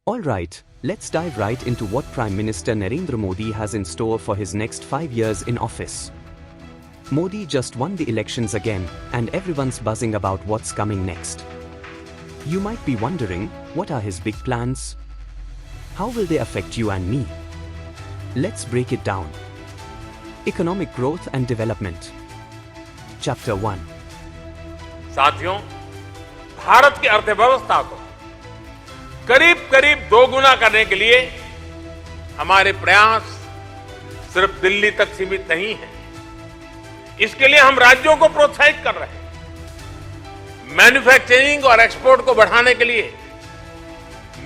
Alright, let's dive right into what Prime Minister Narendra Modi has in store for his next 5 years in office. Modi just won the elections again, and everyone's buzzing about what's coming next. You might be wondering, what are his big plans? How will they affect you and me? Let's break it down. Economic growth and development. Chapter 1. साथियों, भारत की अर्थव्यवस्था को करीब-करीब दोगुना करने के लिए हमारे प्रयास सिर्फ दिल्ली तक सीमित नहीं है। इसके लिए हम राज्यों को प्रोत्साहित कर रहे हैं। मैन्युफैक्चरिंग और एक्सपोर्ट को बढ़ाने के लिए,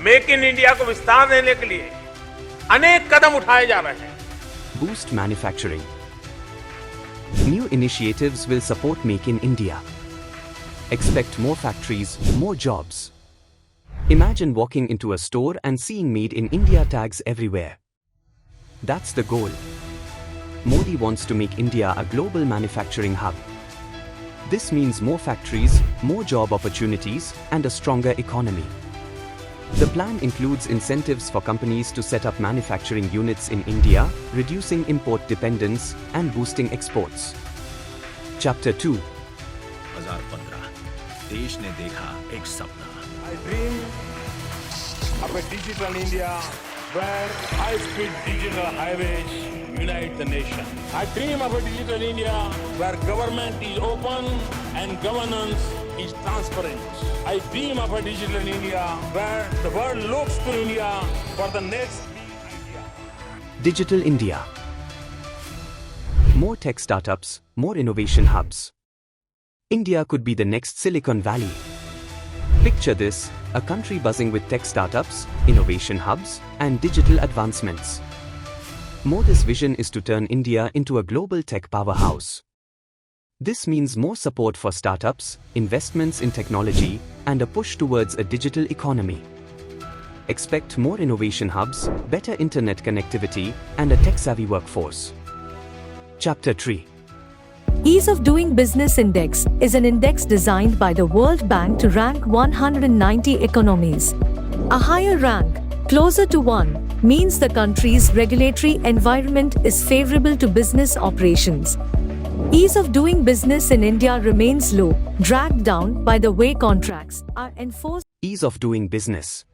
मेक इन इंडिया को विस्तार देने के लिए अनेक कदम उठाए जा रहे हैं। Boost manufacturing. New initiatives will support Make in India. Expect more factories, more jobs. Imagine walking into a store and seeing Made in India tags everywhere. That's the goal. Modi wants to make India a global manufacturing hub. This means more factories, more job opportunities, and a stronger economy. The plan includes incentives for companies to set up manufacturing units in India, reducing import dependence, and boosting exports. Chapter 2. 2015 देश ने देखा एक सपना। I dream of a digital India where high-speed digital highways unite the nation. I dream of a digital India where government is open and governance is transparent. I dream of a digital India where the world looks to India for the next big idea. Digital India. More tech startups, more innovation hubs. India could be the next Silicon Valley. Picture this, a country buzzing with tech startups, innovation hubs, and digital advancements. Modi's vision is to turn India into a global tech powerhouse. This means more support for startups, investments in technology, and a push towards a digital economy. Expect more innovation hubs, better internet connectivity, and a tech-savvy workforce. Chapter 3. Ease of Doing Business Index is an index designed by the World Bank to rank 190 economies. A higher rank, closer to 1, means the country's regulatory environment is favorable to business operations. Ease of doing business in India remains low, dragged down by the way contracts are enforced. Ease of doing business.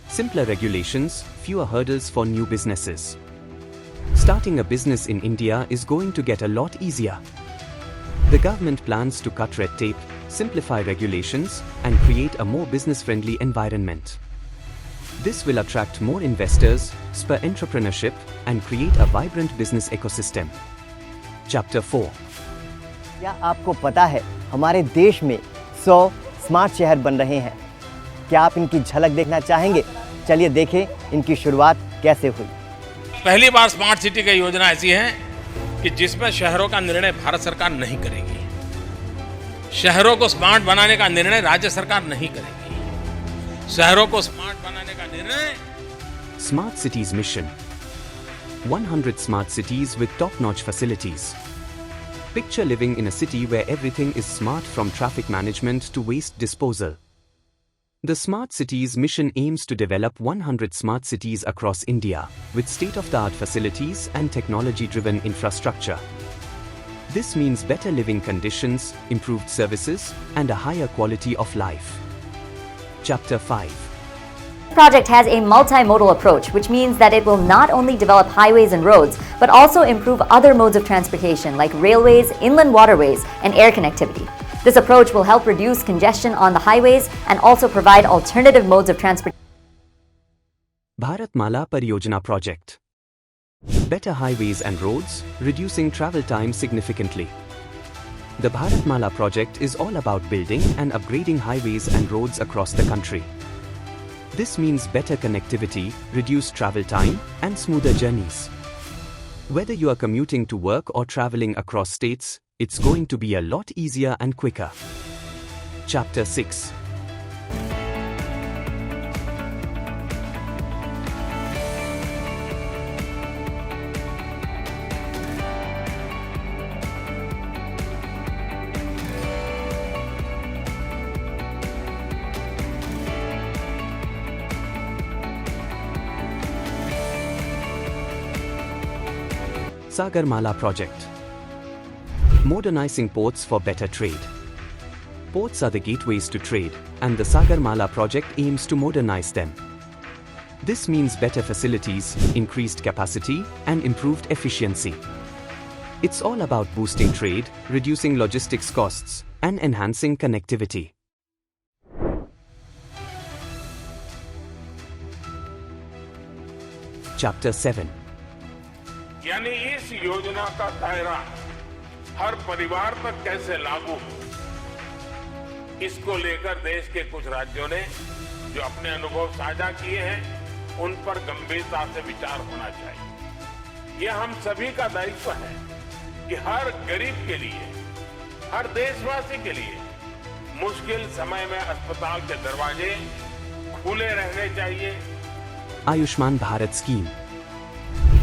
Simpler regulations, fewer hurdles for new businesses. Starting a business in India is going to get a lot easier. The government plans to cut red tape, simplify regulations, and create a more business-friendly environment. This will attract more investors, spur entrepreneurship, and create a vibrant business ecosystem. Chapter 4. क्या आपको पता है हमारे देश में 100 smart शहर बन रहे हैं? क्या आप इनकी झलक देखना चाहेंगे? चलिए देखें इनकी शुरुआत कैसे हुई। पहली बार स्मार्ट सिटी की योजना ऐसी है कि जिसमें शहरों का निर्णय भारत सरकार नहीं करेगी। शहरों को स्मार्ट बनाने का निर्णय राज्य सरकार नहीं करेगी। शहरों को स्मार्ट बनाने का निर्णय Smart Cities Mission. 100 smart cities with top-notch facilities. Picture living in a city where everything is smart, from traffic management to waste disposal. The Smart Cities mission aims to develop 100 smart cities across India, with state-of-the-art facilities and technology-driven infrastructure. This means better living conditions, improved services, and a higher quality of life. Chapter 5. The project has a multimodal approach, which means that it will not only develop highways and roads, but also improve other modes of transportation like railways, inland waterways, and air connectivity. This approach will help reduce congestion on the highways and also provide alternative modes of transportation. Bharatmala Pariyojana Project. Better highways and roads, reducing travel time significantly. The Bharatmala project is all about building and upgrading highways and roads across the country. This means better connectivity, reduced travel time, and smoother journeys. Whether you are commuting to work or traveling across states, it's going to be a lot easier and quicker. Chapter 6. Sagarmala Project. Modernizing ports for better trade. Ports are the gateways to trade, and the Sagarmala project aims to modernize them. This means better facilities, increased capacity, and improved efficiency. It's all about boosting trade, reducing logistics costs, and enhancing connectivity. Chapter 7. यानी इस योजना का दायरा हर परिवार तक कैसे लागू हो, इसको लेकर देश के कुछ राज्यों ने जो अपने अनुभव साझा किए हैं, उन पर गंभीरता से विचार होना चाहिए। यह हम सभी का दायित्व है कि हर गरीब के लिए, हर देशवासी के लिए मुश्किल समय में अस्पताल के दरवाजे खुले रहने चाहिए। Ayushman Bharat Scheme.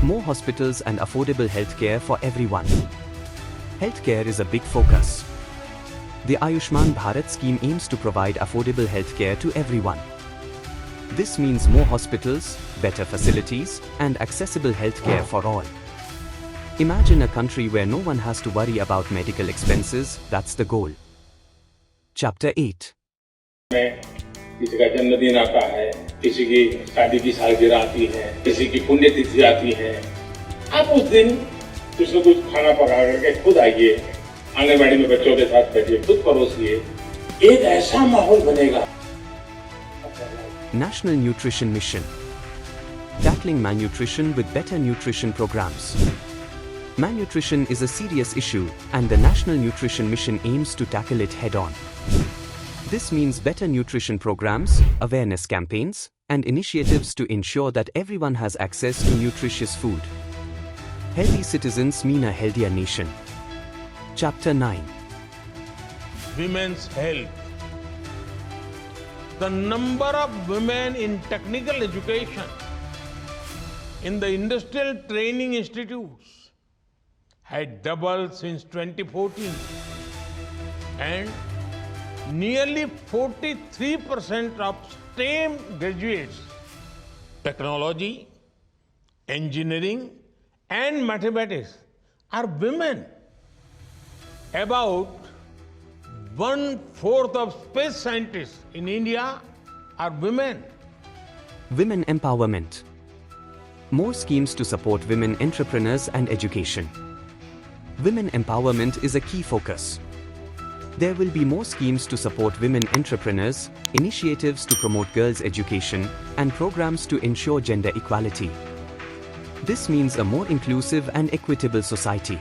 More hospitals and affordable healthcare for everyone. Healthcare is a big focus. The Ayushman Bharat scheme aims to provide affordable healthcare to everyone. This means more hospitals, better facilities, and accessible healthcare for all. Imagine a country where no one has to worry about medical expenses. That's the goal. Chapter 8. किसी का जन्मदिन आता है, किसी की शादी की सालगिरह आती है, किसी की पुण्यतिथि आती है, आप उस दिन कुछ न कुछ खाना पका करके खुद आइए, आंगनबाड़ी में बच्चों के साथ बैठिए, खुद परोसिए, एक ऐसा माहौल बनेगा। National Nutrition Mission. Tackling malnutrition with better nutrition programs. Malnutrition is a serious issue, and the National Nutrition Mission aims to tackle it head-on. This means better nutrition programs, awareness campaigns, and initiatives to ensure that everyone has access to nutritious food. Healthy citizens mean a healthier nation. Chapter 9. Women's health. The number of women in technical education in the industrial training institutes had doubled since 2014, and nearly 43% of STEM graduates, technology, engineering, and mathematics, are women. About 1/4 of space scientists in India are women. Women empowerment. More schemes to support women entrepreneurs and education. Women empowerment is a key focus. There will be more schemes to support women entrepreneurs, initiatives to promote girls' education, and programs to ensure gender equality. This means a more inclusive and equitable society.